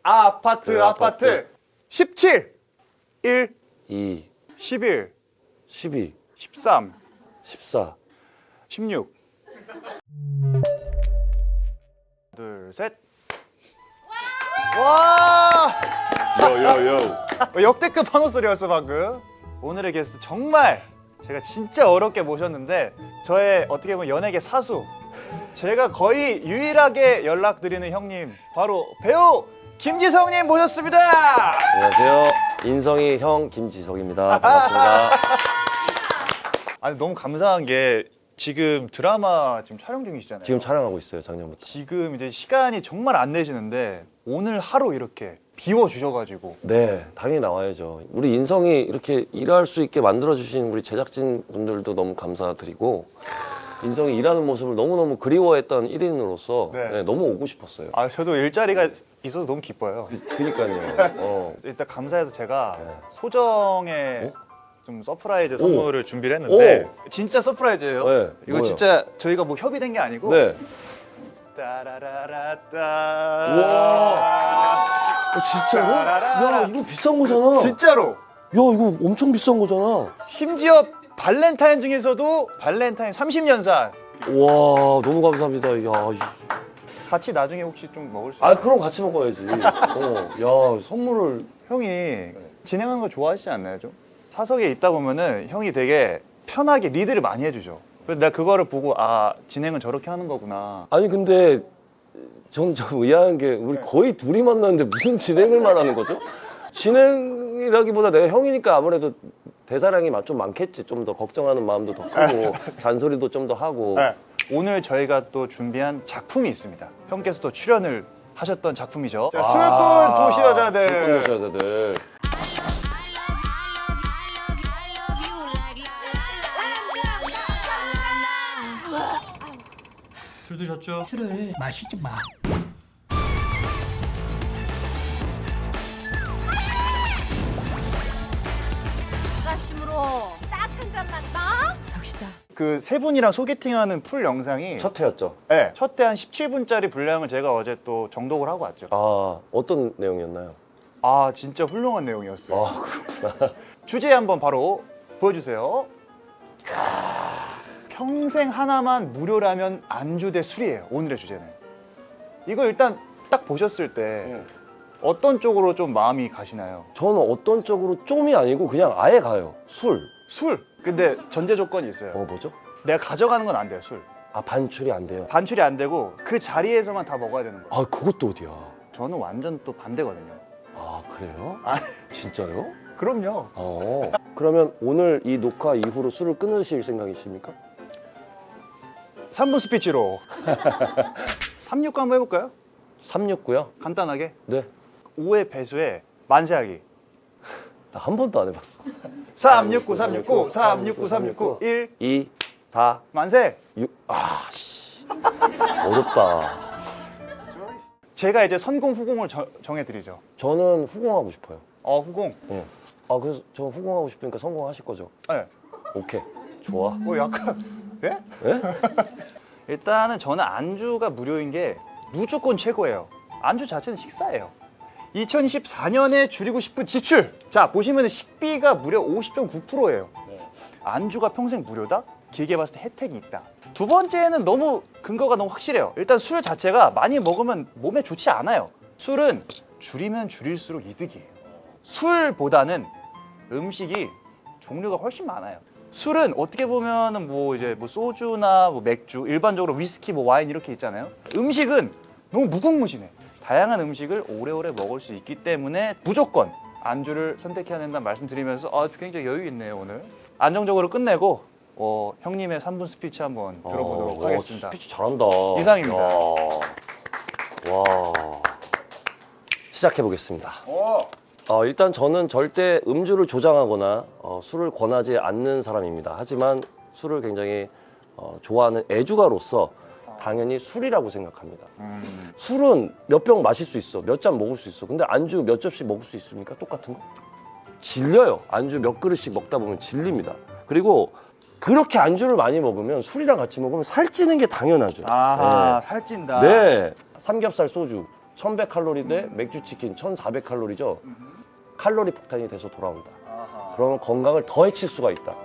아파트. 17 1 2, 11 12, 13 14. 16 둘, 셋. 와! 요요요. 역대급 환호 소리였어 방금. 오늘의 게스트 정말 제가 진짜 어렵게 모셨는데 저의 어떻게 보면 연예계 사수, 제가 거의 유일하게 연락드리는 형님, 바로 배우 김지성님 모셨습니다. 안녕하세요. 인성이 형 김지석입니다. 반갑습니다. 아니 너무 감사한 게 지금 드라마 지금 촬영 중이시잖아요. 지금 촬영하고 있어요, 작년부터. 지금 이제 시간이 정말 안 되시는데 오늘 하루 이렇게 비워주셔가지고. 네, 당연히 나와야죠. 우리 인성이 이렇게 일할 수 있게 만들어주신 우리 제작진 분들도 너무 감사드리고, 인성이 일하는 모습을 너무너무 그리워했던 1인으로서 네. 너무 오고 싶었어요. 아 저도 일자리가 있어서 너무 기뻐요. 그니까요. 일단 감사해서 제가 네. 소정의 어? 좀 서프라이즈 선물을 준비를 했는데 진짜 서프라이즈예요. 네, 이거 뭐예요? 진짜 저희가 뭐 협의된 게 아니고. 네. 따라라라따. 우와. 진짜로? 야, 이거 비싼 거잖아. 진짜로. 야, 이거 엄청 비싼 거잖아. 심지어 발렌타인 중에서도 발렌타인 30년산. 와, 너무 감사합니다. 야, 같이 나중에 혹시 좀 먹을 수 있어요? 그럼 같이 먹어야지. 야, 선물을. 형이 진행하는 거 좋아하시지 않나요, 좀? 사석에 있다 보면은 형이 되게 편하게 리드를 많이 해주죠. 그래서 내가 그거를 보고 아, 진행은 저렇게 하는 거구나. 아니, 근데 전 좀 의아한 게 우리 거의 둘이 만났는데 무슨 진행을 말하는 거죠? 진행이라기보다 내가 형이니까 아무래도 대사량이 좀 많겠지. 좀 더 걱정하는 마음도 더 크고 잔소리도 좀 더 하고. 네. 오늘 저희가 또 준비한 작품이 있습니다. 형께서 또 출연을 하셨던 작품이죠. 자, 술꾼 도시 여자들. 술꾼 도시 여자들. 술 드셨죠? 술을 마시지 마. 아가심으로 딱 한 잔만 더. 적시자. 그 세 분이랑 소개팅하는 풀 영상이 첫 회였죠. 네, 첫 때 한 17분짜리 분량을 제가 어제 또 정독을 하고 왔죠. 어떤 내용이었나요? 아, 진짜 훌륭한 내용이었어요. 그렇구나. 주제 한번 바로 보여주세요. 평생 하나만 무료라면 안주 대 술이에요. 오늘의 주제는. 이거 일단 딱 보셨을 때 어떤 쪽으로 좀 마음이 가시나요? 저는 어떤 쪽으로 좀이 아니고 그냥 아예 가요. 술. 술. 근데 전제 조건이 있어요. 뭐죠? 내가 가져가는 건 안 돼요, 술. 반출이 안 돼요. 반출이 안 되고 그 자리에서만 다 먹어야 되는 거예요. 그것도 어디야? 저는 완전 또 반대거든요. 그래요? 아. 진짜요? 그럼요. 그러면 오늘 이 녹화 이후로 술을 끊으실 생각이십니까? 3분 스피치로 369 한번 해볼까요? 369요? 간단하게. 네. 5의 배수에 만세하기. 나 한 번도 안 해봤어. 369 369 369 369 1 2, 4, 만세. 6. 씨. 어렵다. 제가 이제 선공 후공을 정해드리죠. 저는 후공하고 싶어요. 후공. 네. 그래서 저 후공하고 싶으니까 성공하실 거죠? 네. 오케이. 좋아. 약간 예? 네? 일단은 저는 안주가 무료인 게 무조건 최고예요. 안주 자체는 식사예요. 2024년에 줄이고 싶은 지출. 자, 보시면 식비가 무려 50.9%예요. 안주가 평생 무료다? 길게 봤을 때 혜택이 있다. 두 번째는 너무 근거가 너무 확실해요. 일단 술 자체가 많이 먹으면 몸에 좋지 않아요. 술은 줄이면 줄일수록 이득이에요. 술보다는 음식이 종류가 훨씬 많아요. 술은 어떻게 보면은 뭐 소주나 뭐 맥주, 일반적으로 위스키, 뭐 와인 이렇게 있잖아요. 음식은 너무 무궁무진해. 다양한 음식을 오래오래 먹을 수 있기 때문에 무조건 안주를 선택해야 된다는 말씀드리면서 굉장히 여유 있네요, 오늘. 안정적으로 끝내고 형님의 3분 스피치 한번 들어보도록 하겠습니다. 스피치 잘한다. 이상입니다. 와. 시작해 보겠습니다. 일단 저는 절대 음주를 조장하거나 술을 권하지 않는 사람입니다. 하지만 술을 굉장히 좋아하는 애주가로서 당연히 술이라고 생각합니다. 술은 몇 병 마실 수 있어. 몇 잔 먹을 수 있어. 근데 안주 몇 접시 먹을 수 있습니까? 똑같은 거? 질려요. 안주 몇 그릇씩 먹다 보면 질립니다. 그리고 그렇게 안주를 많이 먹으면 술이랑 같이 먹으면 살찌는 게 당연하죠. 아하, 살찐다. 네. 삼겹살 소주 1100칼로리인데 맥주 치킨 1400칼로리죠. 칼로리 폭탄이 돼서 돌아온다. 아하. 그러면 건강을 더 해칠 수가 있다.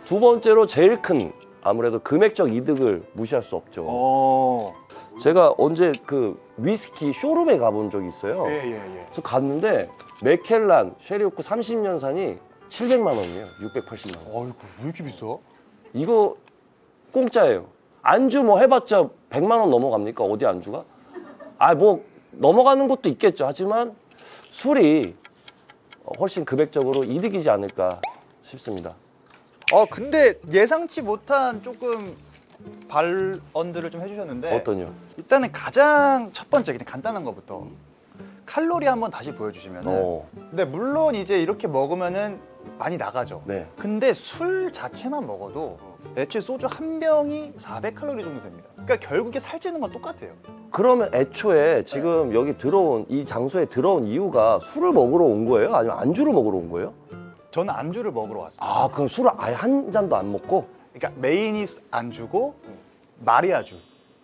두 번째로 제일 큰 아무래도 금액적 이득을 무시할 수 없죠. 제가 언제 그 위스키 쇼룸에 가본 적이 있어요. 예. 그래서 갔는데 맥켈란 쉐리오크 30년산이 700만 원이에요. 680만 원. 어이구, 왜 이렇게 비싸? 이거 공짜예요. 안주 뭐 해봤자 100만 원 넘어갑니까? 어디 안주가? 아, 뭐 넘어가는 것도 있겠죠. 하지만 술이 훨씬 금액적으로 이득이지 않을까 싶습니다. 근데 예상치 못한 조금 발언들을 좀 해주셨는데 어떤요? 일단은 가장 첫 번째 그냥 간단한 것부터 칼로리 한번 다시 보여주시면은 근데 물론 이제 이렇게 먹으면은 많이 나가죠. 네. 근데 술 자체만 먹어도 애초에 소주 한 병이 400칼로리 정도 됩니다. 그러니까 결국에 살찌는 건 똑같아요. 그러면 애초에 지금 여기 들어온 이 장소에 들어온 이유가 술을 먹으러 온 거예요? 아니면 안주를 먹으러 온 거예요? 저는 안주를 먹으러 왔어요. 아, 그럼 술을 아예 한 잔도 안 먹고? 그러니까 메인이 안주고 마리아주.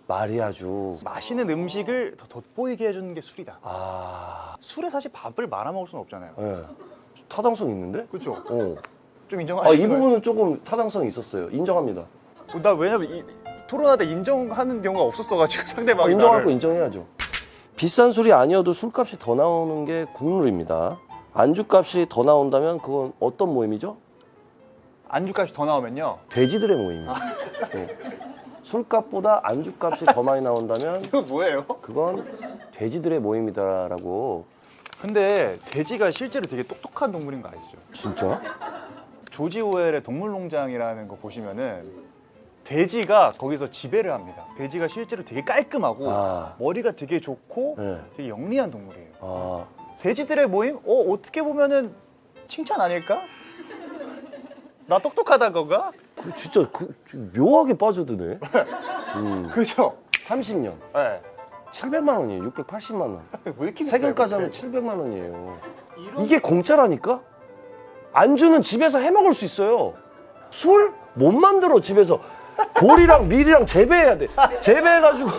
마리아주. 맛있는 음식을 더 돋보이게 해주는 게 술이다. 아, 술에 사실 밥을 말아 먹을 수는 없잖아요. 네. 타당성 있는데? 그렇죠? 어. 좀 아, 인정하시나요? 이 부분은 조금 타당성이 있었어요. 인정합니다. 나 왜냐면 토론할 때 인정하는 경우가 없었어가지고 상대방이 인정할 나를. 거 인정해야죠. 비싼 술이 아니어도 술값이 더 나오는 게 국룰입니다. 안주값이 더 나온다면 그건 어떤 모임이죠? 안주값이 더 나오면요. 돼지들의 모임이에요. 네. 술값보다 안주값이 더 많이 나온다면 이거 뭐예요? 그건 돼지들의 모임이다라고. 근데 돼지가 실제로 되게 똑똑한 동물인 거 아시죠? 진짜? 조지 오웰의 동물농장이라는 거 보시면은 돼지가 거기서 지배를 합니다. 돼지가 실제로 되게 깔끔하고 아. 머리가 되게 좋고 네. 되게 영리한 동물이에요. 아, 돼지들의 모임? 어떻게 보면은 칭찬 아닐까? 나 똑똑하다 건가? 진짜 묘하게 빠져드네. 그죠? 30년. 네. 700만 원이에요. 680만 원. 왜 이렇게 세금까지 비싸요, 하면 700만 원이에요. 이런- 이게 공짜라니까? 안주는 집에서 해 먹을 수 있어요. 술 못 만들어 집에서. 돌이랑 밀이랑 재배해야 돼. 재배해가지고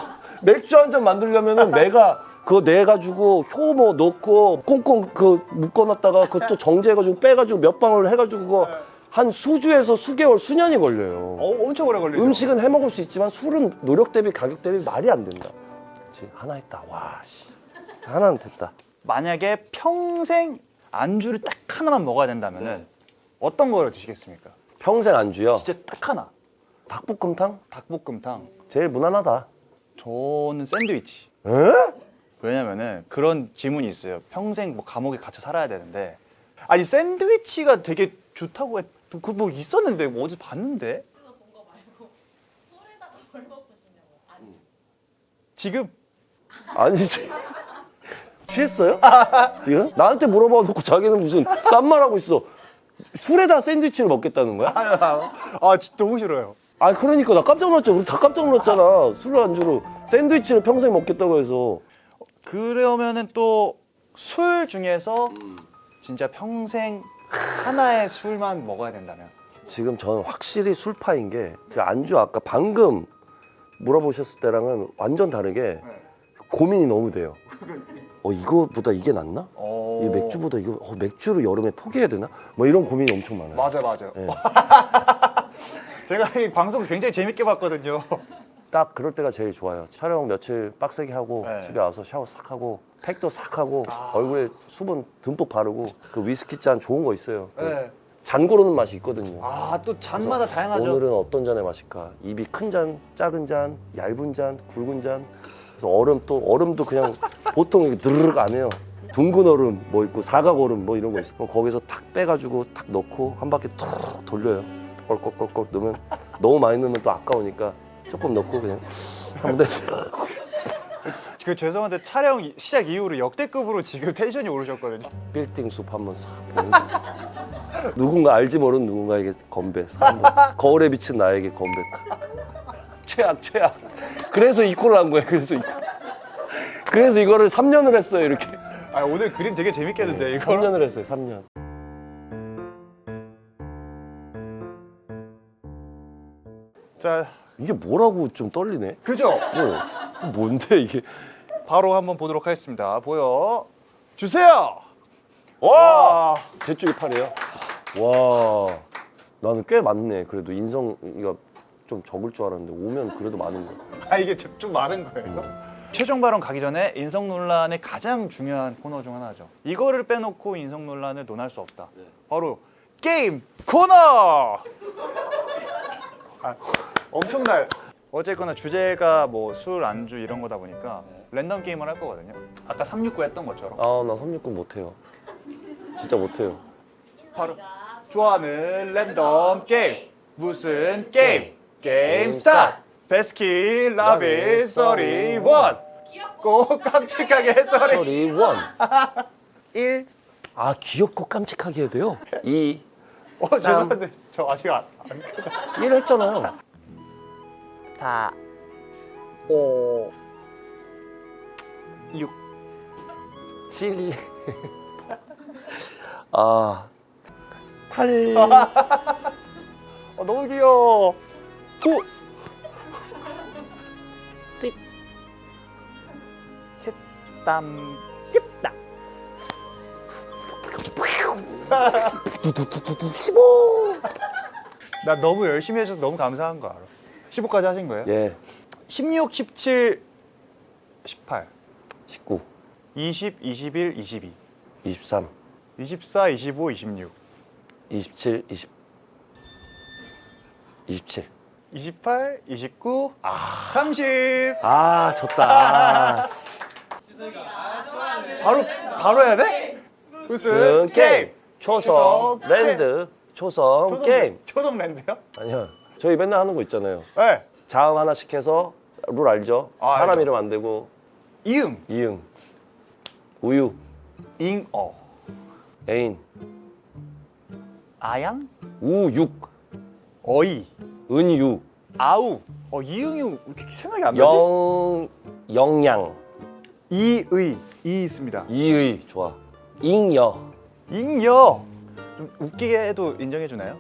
맥주 한 잔 만들려면은 내가 그거 내가지고 효모 넣고 꽁꽁 그 묶어놨다가 그것도 정제해가지고 빼가지고 몇 방울 해가지고 그거 한 수주에서 수개월 수년이 걸려요. 엄청 오래 걸리죠. 음식은 해 먹을 수 있지만 술은 노력 대비 가격 대비 말이 안 된다. 그렇지. 하나 했다. 와, 씨. 하나는 됐다. 만약에 평생 안주를 딱 하나만 먹어야 된다면은 어떤 거를 드시겠습니까? 평생 안주요. 진짜 딱 하나. 닭볶음탕? 닭볶음탕. 제일 무난하다. 저는 샌드위치. 에? 왜냐면은 그런 질문이 있어요. 평생 뭐 감옥에 갇혀 살아야 되는데 아니 샌드위치가 되게 좋다고 그 뭐 있었는데 뭐 어디 봤는데 지금 아니지. 취했어요? 지금? 나한테 물어봐 놓고 자기는 무슨 딴 말하고 있어. 술에다 샌드위치를 먹겠다는 거야? 진짜 너무 싫어요. 아, 그러니까 나 깜짝 놀랐죠. 우리 다 깜짝 놀랐잖아. 술을 안주로 샌드위치를 평생 먹겠다고 해서. 그러면은 또 술 중에서 진짜 평생 하나의 술만 먹어야 된다면 지금 저는 확실히 술파인 게 제가 안주 아까 방금 물어보셨을 때랑은 완전 다르게 고민이 너무 돼요. 이거보다 이게 낫나? 이 맥주보다 이거 맥주를 여름에 포기해야 되나? 뭐 이런 고민이 엄청 많아요. 맞아요. 네. 제가 이 방송 굉장히 재밌게 봤거든요. 딱 그럴 때가 제일 좋아요. 촬영 며칠 빡세게 하고 네. 집에 와서 샤워 싹 하고 팩도 싹 하고 얼굴에 수분 듬뿍 바르고 그 위스키 잔 좋은 거 있어요. 네. 잔 고르는 맛이 있거든요. 또 잔마다 다양하죠. 오늘은 어떤 잔에 마실까? 입이 큰 잔, 작은 잔, 얇은 잔, 굵은 잔. 그래서 얼음도 그냥 보통 이렇게 드르륵 안 해요. 둥근 얼음 뭐 있고 사각 얼음 뭐 이런 거 있어. 그럼 거기서 탁 빼가지고 탁 넣고 한 바퀴 툭 돌려요. 꼴꼴꼴꼴 넣으면 너무 많이 넣으면 또 아까우니까 조금 넣고 그냥 한번 그 죄송한데 촬영 시작 이후로 역대급으로 지금 텐션이 오르셨거든요. 빌딩 숲 한번 싹 보면서 누군가 알지 모르는 누군가에게 건배 싹 한번. 거울에 비친 나에게 건배 최악. 그래서 이 꼴을 한 거야. 그래서 이거를 3년을 했어요. 이렇게 오늘 그림 되게 재밌겠는데 이거. 3년을 했어요. 3년. 자, 이게 뭐라고 좀 떨리네. 그죠? 뭔데 이게 바로 한번 보도록 하겠습니다. 보여 주세요. 와! 제 쪽이 8이에요? 와, 나는 꽤 많네. 그래도 인성이가 좀 적을 줄 알았는데 오면 그래도 많은 거. 아 이게 좀 많은 거예요? 최종 발언 가기 전에 인성 논란의 가장 중요한 코너 중 하나죠. 이거를 빼놓고 인성 논란을 논할 수 없다. 바로 게임 코너. 아, 엄청날. 어쨌거나 주제가 뭐 술, 안주 이런 거다 보니까 랜덤 게임을 할 거거든요. 아까 369 했던 것처럼. 아, 나 369 못해요. 진짜 못해요. 바로 좋아하는 랜덤 게임. 무슨 게임? 게임 스타트. 베스킨 라빈 31. 꼭 깜찍하게 31. 1. 아, 귀엽고 깜찍하게 해야 돼요? 2, 죄송한데 저 아직 안 1 했잖아요. 4, 5, 6. 7, 아, 8, 너무 귀여워. 9, 땀 깁다. 15. 나 너무 열심히 해줘서 너무 감사한 거 알아. 15까지 하신 거예요? 예, 16, 17, 18, 19, 20, 21, 22, 23, 24, 25, 26, 27, 20, 27. 28, 29, 30. 아, 졌다. 아, 바로 해야 돼? 무슨 게임. 초성, 초성, 랜드, 초성, 게임. 초성랜드요? 아니야. 저희 맨날 하는 거 있잖아요. 네. 자음 하나씩 해서 룰 알죠? 아, 사람 알죠. 이름 안 되고 이응, 이응, 우유, 잉어, 애인, 아양, 우육, 어이, 은유, 아우. 이응이 왜 이렇게 생각이 안 나지? 영양, 이의, 이 있습니다. 이의, 좋아. 잉여, 잉여. 좀 웃기게 해도 인정해 주나요?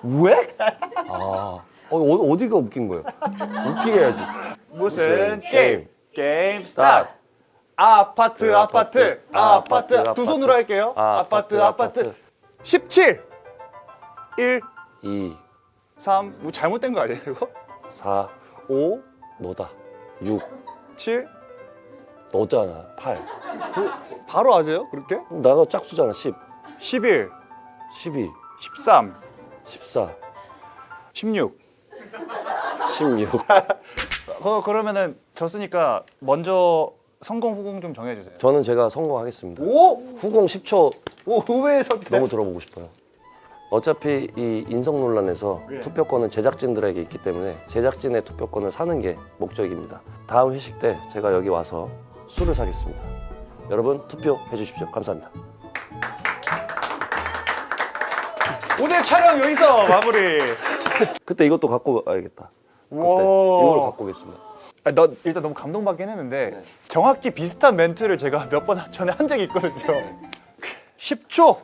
왜? 아, 어디가 웃긴 거예요? 웃기게 해야지. 무슨 게임? 게임 스타트. 아파트, 아파트, 아파트. 두 손으로 할게요. 아파트. 17, 1, 2, 3. 뭐 잘못된 거 아니에요, 이거? 4, 5, 너다. 6, 7. 너잖아. 8. 바로 아세요? 그렇게? 나가 짝수잖아. 10, 11, 12, 13, 14, 16. 16. 그러면은 졌으니까 먼저 성공 후공 좀 정해 주세요. 저는 제가 성공하겠습니다. 오! 후공 10초 오, 의외의 선택. 너무 들어보고 싶어요. 어차피 이 인성 논란에서 예. 투표권은 제작진들에게 있기 때문에 제작진의 투표권을 사는 게 목적입니다. 다음 회식 때 제가 여기 와서 술을 사겠습니다. 여러분 투표해 주십시오. 감사합니다. 오늘 촬영 여기서 마무리. 그때 이것도 갖고 와야겠다. 그때 우와. 이걸 갖고 오겠습니다. 너 일단 너무 감동받긴 했는데 정확히 비슷한 멘트를 제가 몇 번 전에 한 적이 있거든요. 10초.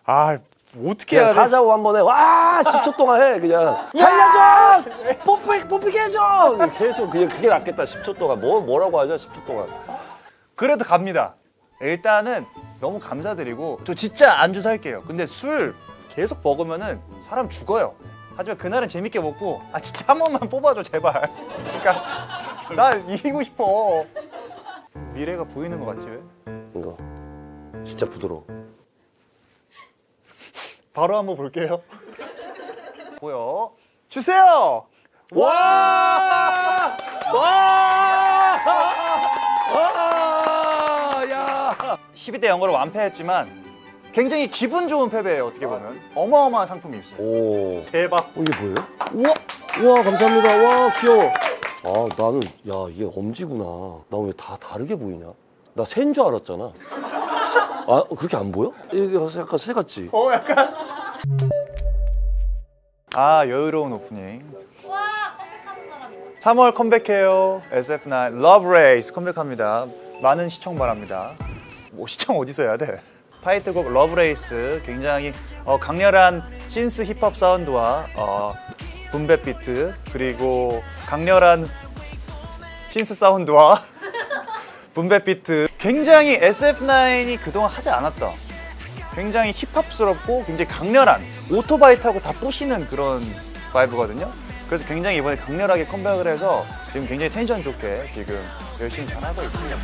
아, 어떻게 해야 그냥 돼? 사자고 한 번에 와 10초 동안 해 그냥 살려줘 뽑히게 해줘 이렇게 해줘 그냥 그게 낫겠다 10초 동안 뭐라고 하죠 10초 동안. 그래도 갑니다. 일단은 너무 감사드리고 저 진짜 안주 살게요. 근데 술 계속 먹으면은 사람 죽어요. 하지만 그날은 재밌게 먹고 진짜 한 번만 뽑아줘 제발. 그러니까 나 이기고 싶어. 미래가 보이는 것 같지 왜? 이거 진짜 부드러워. 바로 한번 볼게요. 보여 주세요. 와! 야! 12대 0으로 완패했지만 굉장히 기분 좋은 패배예요. 어떻게 보면 어마어마한 상품이 있어요. 오. 대박. 이게 뭐예요? 우와 감사합니다. 와 귀여워. 아 나는 야 이게 엄지구나. 나 왜 다 다르게 보이냐? 나 새인 줄 알았잖아. 아 그렇게 안 보여? 이게 약간 새 같지? 약간. 여유로운 오프닝. 와, 컴백하는 사람이다. 3월 컴백해요. SF9 Love Race 컴백합니다. 많은 시청 바랍니다. 뭐 시청 어디서 해야 돼? 타이틀곡 Love Race 굉장히 강렬한 신스 힙합 사운드와 분배 비트 그리고 강렬한 신스 사운드와 분배 비트, 굉장히 SF9이 그동안 하지 않았던 굉장히 힙합스럽고 굉장히 강렬한, 오토바이 타고 다 부시는 그런 바이브거든요. 그래서 굉장히 이번에 강렬하게 컴백을 해서 지금 굉장히 텐션 좋게 지금 열심히 잘하고 있습니다.